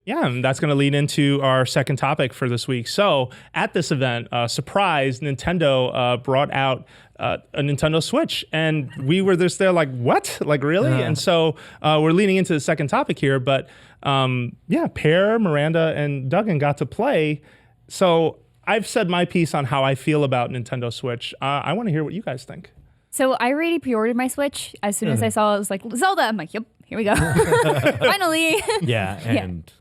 Yeah, and that's going to lead into our second topic for this week. So at this event, surprise, Nintendo brought out a Nintendo Switch, and we were just there like, what? Like, really? And so we're leading into the second topic here, but Pear, Miranda, and Duggan got to play. So I've said my piece on how I feel about Nintendo Switch. I want to hear what you guys think. So I already pre-ordered my Switch. As soon as I saw it, was like, Zelda. I'm like, yep, here we go. Finally. Yeah, and...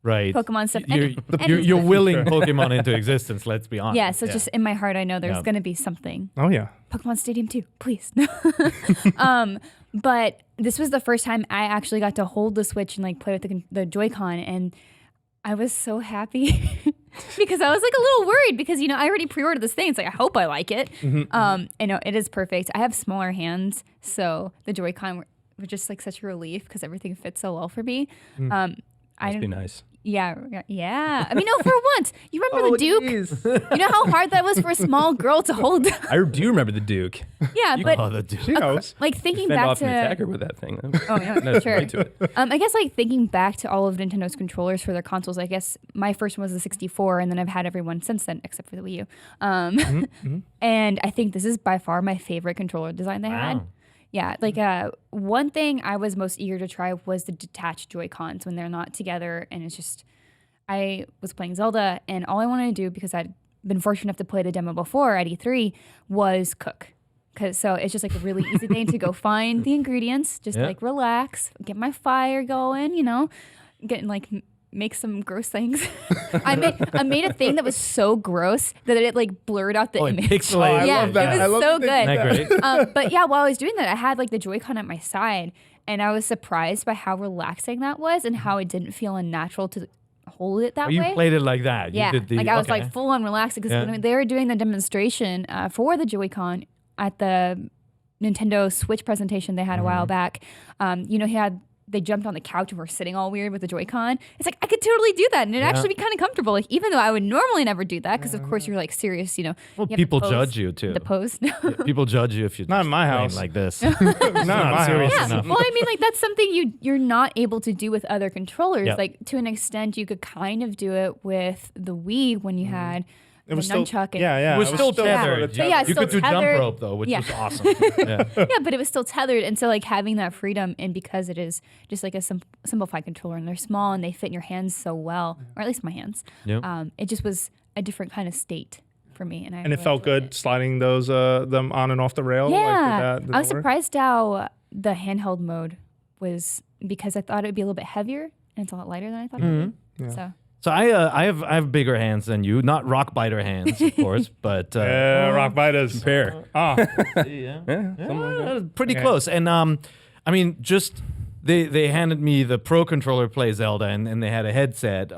Right. Pokemon stuff. You're willing Pokemon into existence, let's be honest. Yeah, so just in my heart, I know there's going to be something. Oh, yeah. Pokemon Stadium 2, please. But this was the first time I actually got to hold the Switch and like play with the Joy-Con, and I was so happy because I was like a little worried because, I already pre-ordered this thing. It's like, I hope I like it. And no, it is perfect. I have smaller hands, so the Joy-Con were just like such a relief because everything fits so well for me. Must be nice. Yeah. I mean, no, for once. You remember the Duke? You know how hard that was for a small girl to hold? I do remember the Duke. Yeah, but the Duke. She knows. Like thinking Fend back off to... an attacker with that thing. Oh, yeah, sure. Right to it. I guess like thinking back to all of Nintendo's controllers for their consoles, I guess my first one was the 64, and then I've had everyone since then, except for the Wii U. And I think this is by far my favorite controller design they had. Yeah, like one thing I was most eager to try was the detached Joy-Cons when they're not together, and it's just, I was playing Zelda, and all I wanted to do, because I'd been fortunate enough to play the demo before at E3, was cook. So it's just like a really easy thing to go find the ingredients, just like relax, get my fire going, make some gross things. I made a thing that was so gross that it like blurred out the image. Pixelated. I love that. It was so good. Isn't that great? But yeah, while I was doing that, I had like the Joy-Con at my side, and I was surprised by how relaxing that was and how it didn't feel unnatural to hold it that way. You played it like that. Yeah, You did I was like full on relaxing because when they were doing the demonstration for the Joy-Con at the Nintendo Switch presentation they had a while back, they jumped on the couch and were sitting all weird with the Joy-Con. It's like, I could totally do that. And it'd actually be kind of comfortable. Like, even though I would normally never do that, because of course you're like serious, Well, you people judge you too. The pose. People judge you if you're Not in my house. like this. Not in my serious house. Yeah, enough. well, I mean, like that's something you're not able to do with other controllers. Yep. Like to an extent, you could kind of do it with the Wii when you had the nunchuck. It was still tethered. But yeah, you still could do tethered. jump rope though, which was awesome. Yeah. Yeah, but it was still tethered, and so like having that freedom, and because it is just like a simplified controller, and they're small and they fit in your hands so well, or at least my hands. Yep. It just was a different kind of state for me, and It felt good sliding those them on and off the rail. Yeah, did I was that work? surprised how the handheld mode was, because I thought it would be a little bit heavier, and it's a lot lighter than I thought it would be. Yeah. So I have bigger hands than you, not rock biter hands, of course, but rock biters. Compare. pretty close. And I mean, just they handed me the Pro controller Play Zelda, and they had a headset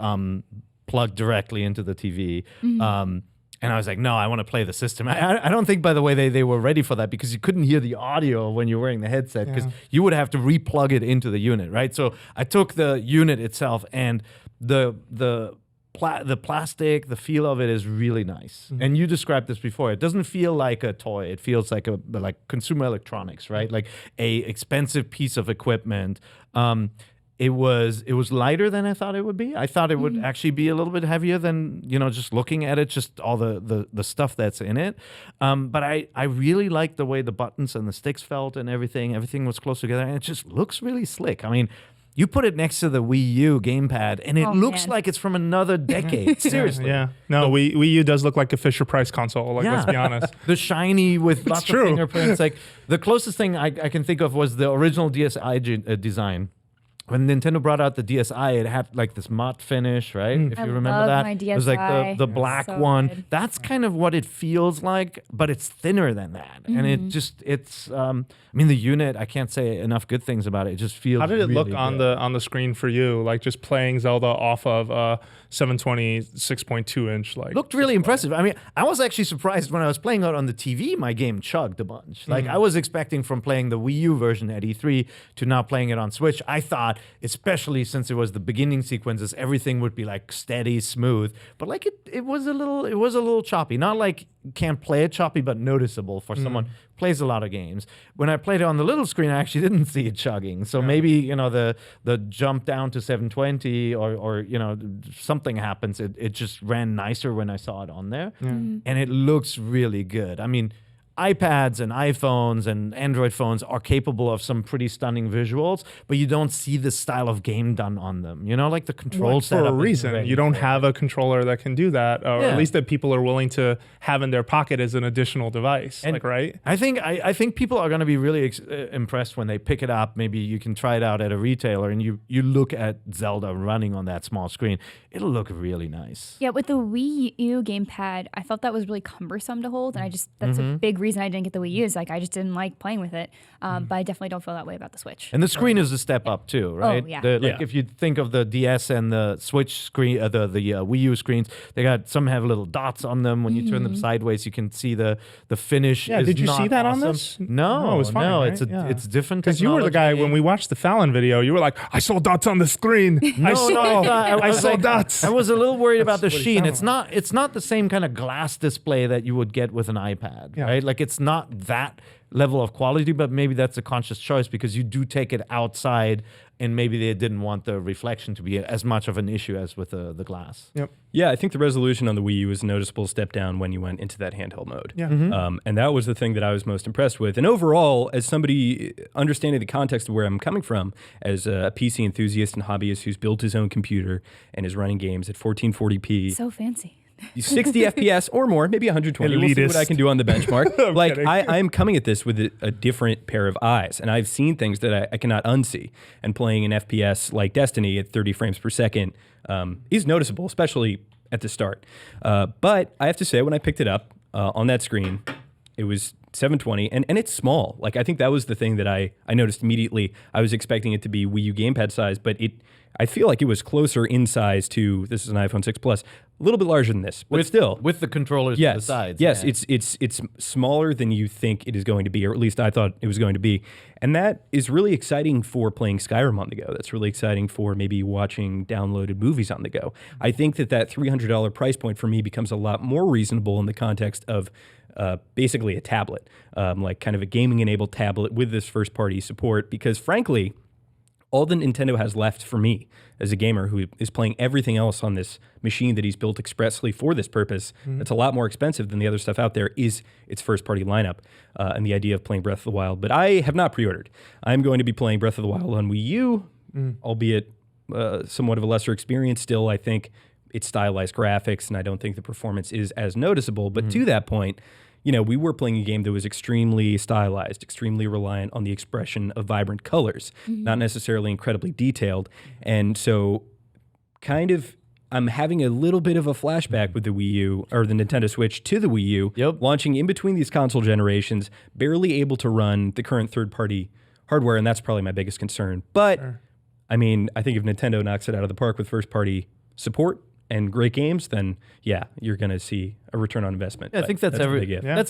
plugged directly into the TV. And I was like, no, I want to play the system. I don't think, by the way, they were ready for that, because you couldn't hear the audio when you're wearing the headset, because you would have to replug it into the unit, right? So I took the unit itself, and the plastic, the feel of it is really nice. And you described this before. It doesn't feel like a toy. It feels like consumer electronics, right? Like a expensive piece of equipment. It was lighter than I thought it would be. I thought it would actually be a little bit heavier than, just looking at it, just all the stuff that's in it. But I really liked the way the buttons and the sticks felt and everything. Everything was close together, and it just looks really slick. I mean, you put it next to the Wii U gamepad, and it looks like it's from the other decade. Seriously. Yeah. No, Wii U does look like a Fisher-Price console. Like, let's be honest. The shiny with lots true. of fingerprints. Like, the closest thing I can think of was the original DSi design. When Nintendo brought out the DSi, it had like this matte finish, right? If you remember love that. my It was like the black so one. good. That's kind of what it feels like, but it's thinner than that. And it's I mean, the unit, I can't say enough good things about it. It just feels How did it really look good. on the screen for you? Like just playing Zelda off of 720 6.2 inch. Like Looked really impressive. I mean, I was actually surprised when I was playing it on the TV, my game chugged a bunch. Like I was expecting from playing the Wii U version at E3 to now playing it on Switch. I thought especially since it was the beginning sequences, everything would be like steady, smooth. But like it was a little choppy. Not like can't play it choppy, but noticeable for someone who plays a lot of games. When I played it on the little screen, I actually didn't see it chugging. So maybe the jump down to 720 or something happens. It just ran nicer when I saw it on there, and it looks really good. I mean, iPads and iPhones and Android phones are capable of some pretty stunning visuals, but you don't see this style of game done on them. Like the control setup. For a reason. You don't have a controller that can do that, or at least that people are willing to have in their pocket as an additional device. And right? I think people are going to be really impressed when they pick it up. Maybe you can try it out at a retailer and you look at Zelda running on that small screen. It'll look really nice. Yeah, with the Wii U gamepad, I felt that was really cumbersome to hold, and that's a big reason I didn't get the Wii U. Is like I just didn't like playing with it. But I definitely don't feel that way about the Switch. And the screen is a step up too, right? Oh, yeah. If you think of the DS and the Switch screen, the Wii U screens, some have little dots on them. When you turn them sideways, you can see the finish. Yeah, is did you not see that on awesome. this? No, it was fine, no, right? it's different. Because you were the guy when we watched the Fallon video. You were like, "I saw dots on the screen. I saw dots." I was a little worried about the what he sheen. sounded It's not the same kind of glass display that you would get with an iPad, right? Like it's not that level of quality, but maybe that's a conscious choice because you do take it outside, and maybe they didn't want the reflection to be as much of an issue as with the glass. Yep. Yeah, I think the resolution on the Wii U was a noticeable step down when you went into that handheld mode. Yeah. And that was the thing that I was most impressed with. And overall, as somebody understanding the context of where I'm coming from, as a PC enthusiast and hobbyist who's built his own computer and is running games at 1440p, So fancy. 60 FPS or more, maybe 120. We'll see what I can do on the benchmark. Like I'm coming at this with a different pair of eyes, and I've seen things that I cannot unsee. And playing an FPS like Destiny at 30 frames per second is noticeable, especially at the start. But I have to say, when I picked it up on that screen, it was 720, and it's small. Like I think that was the thing that I noticed immediately. I was expecting it to be Wii U gamepad size, but I feel like it was closer in size to, this is an iPhone 6 Plus, a little bit larger than this, but still. With the controllers to the sides. Yes, yeah. it's smaller than you think it is going to be, or at least I thought it was going to be. And that is really exciting for playing Skyrim on the go. That's really exciting for maybe watching downloaded movies on the go. I think that $300 price point for me becomes a lot more reasonable in the context of basically a tablet, like kind of a gaming-enabled tablet with this first-party support, because frankly, all that Nintendo has left for me as a gamer who is playing everything else on this machine that he's built expressly for this purpose, that's a lot more expensive than the other stuff out there, is its first-party lineup and the idea of playing Breath of the Wild. But I have not pre-ordered. I'm going to be playing Breath of the Wild on Wii U, albeit somewhat of a lesser experience still. I think it's stylized graphics, and I don't think the performance is as noticeable. But to that point, we were playing a game that was extremely stylized, extremely reliant on the expression of vibrant colors, not necessarily incredibly detailed. And so I'm having a little bit of a flashback with the Wii U, or the Nintendo Switch to the Wii U, launching in between these console generations, barely able to run the current third-party hardware, and that's probably my biggest concern. But, I mean, I think if Nintendo knocks it out of the park with first-party support and great games, then you're going to see a return on investment. Yeah, I think that's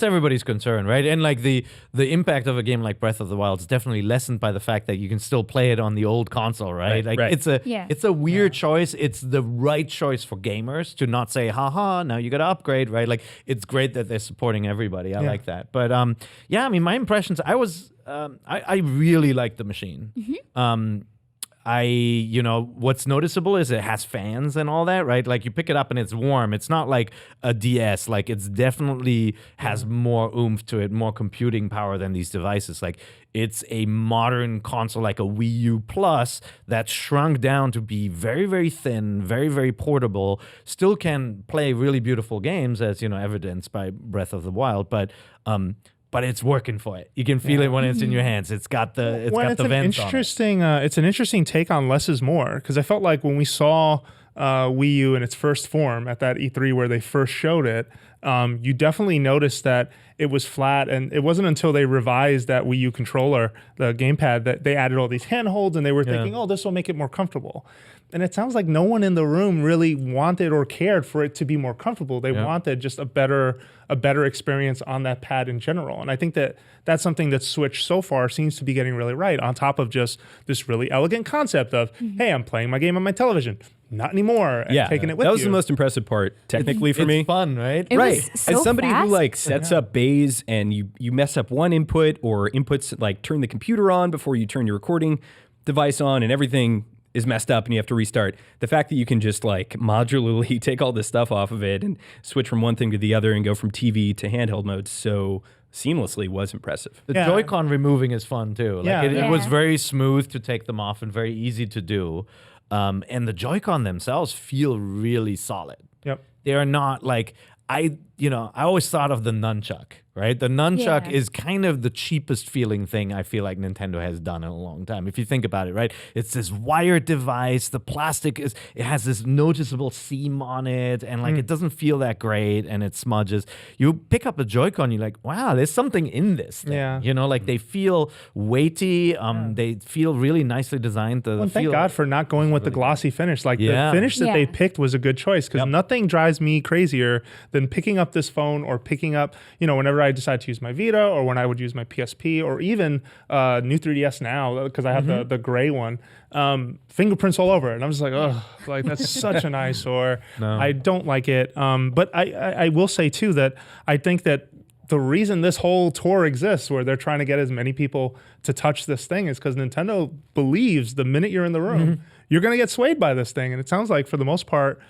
everybody's concern, right? And like the impact of a game like Breath of the Wild is definitely lessened by the fact that you can still play it on the old console, right? It's a weird choice. It's the right choice for gamers to not say, haha, now you got to upgrade, right? Like it's great that they're supporting everybody. I like that. But I mean, my impressions, I really like the machine. What's noticeable is it has fans and all that, right? Like you pick it up and it's warm. It's not like a DS. Like it's definitely has more oomph to it, more computing power than these devices. Like it's a modern console, like a Wii U Plus that's shrunk down to be very, very thin, very, very portable, still can play really beautiful games as, evidenced by Breath of the Wild. But it's working for it. You can feel it when it's in your hands. It's got the vents on it. It's an interesting take on less is more, because I felt like when we saw Wii U in its first form at that E3 where they first showed it, you definitely noticed that it was flat. And it wasn't until they revised that Wii U controller, the gamepad, that they added all these handholds, and they were thinking, oh, this will make it more comfortable. And it sounds like no one in the room really wanted or cared for it to be more comfortable. They wanted just a better experience on that pad in general. And I think that that's something that Switch so far seems to be getting really right, on top of just this really elegant concept of, hey, I'm playing my game on my television. Not anymore. And taking it with that was you. the most impressive part, technically, for me. It's fun, right? It Right. was so As somebody fast. who like sets up bays and you mess up one input, or inputs like turn the computer on before you turn your recording device on, and everything is messed up and you have to restart. The fact that you can just like modularly take all this stuff off of it and switch from one thing to the other and go from TV to handheld mode so seamlessly was impressive. The Joy-Con removing is fun too. Like Yeah. it was very smooth to take them off and very easy to do. And the Joy-Con themselves feel really solid. Yep. They are not like, I always thought of the nunchuck, right? The nunchuck Yeah. is kind of the cheapest feeling thing I feel like Nintendo has done in a long time. If you think about it, right? It's this wired device. The plastic it has this noticeable seam on it, and like it doesn't feel that great, and it smudges. You pick up a Joy-Con, you're like, wow, there's something in this thing. Yeah. You know, like they feel weighty. They feel really nicely designed. Well, thank God for not going with the glossy finish. Like Yeah. the finish that they Yeah. picked was a good choice, because nothing drives me crazier than picking up this phone, or picking up, whenever I decide to use my Vita, or when I would use my PSP, or even new 3DS now, because I have the gray one, fingerprints all over it. And I'm just like, oh, like that's such an eyesore. I don't like it. But I will say too that I think that the reason this whole tour exists, where they're trying to get as many people to touch this thing, is because Nintendo believes the minute you're in the room, you're going to get swayed by this thing. And it sounds like for the most part,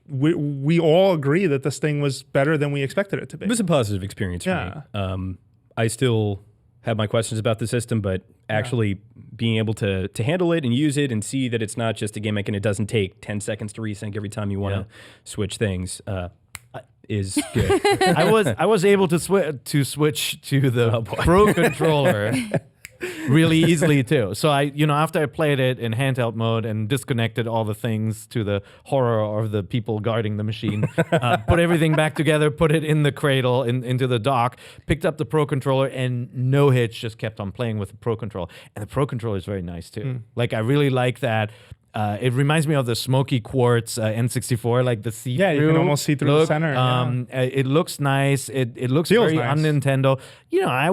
we all agree that this thing was better than we expected it to be. It was a positive experience for me. I still have my questions about the system, but actually being able to handle it and use it and see that it's not just a gimmick and it doesn't take 10 seconds to resync every time you want to switch things is good. I was able to switch to the Pro controller really easily too. So after I played it in handheld mode and disconnected all the things to the horror of the people guarding the machine, put everything back together, put it in the cradle, into the dock, picked up the Pro controller, and no hitch, just kept on playing with the Pro controller. And the Pro controller is very nice too. Like I really like that. It reminds me of the smoky quartz N64, like the see-through. Yeah, you can almost see through the center. It looks nice. It looks Feels very nice. un-Nintendo. I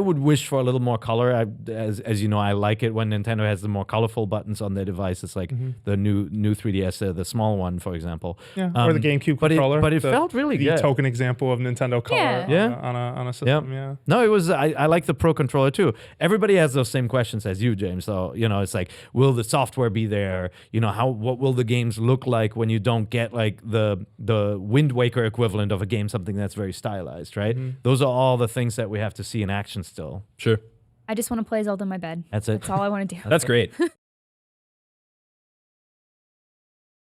would wish for a little more color. As you know, I like it when Nintendo has the more colorful buttons on their devices, like the new 3DS, the small one, for example. Yeah, or the GameCube controller. But it felt really the good. token example of Nintendo color Yeah. on a system. Yeah. No, it was. I like the Pro controller too. Everybody has those same questions as you, James. So it's like, will the software be there? What will the games look like when you don't get like the Wind Waker equivalent of a game, something that's very stylized, right? Those are all the things that we have to see in action still. Sure. I just want to play Zelda in my bed. That's it. That's all I want to do. That's great.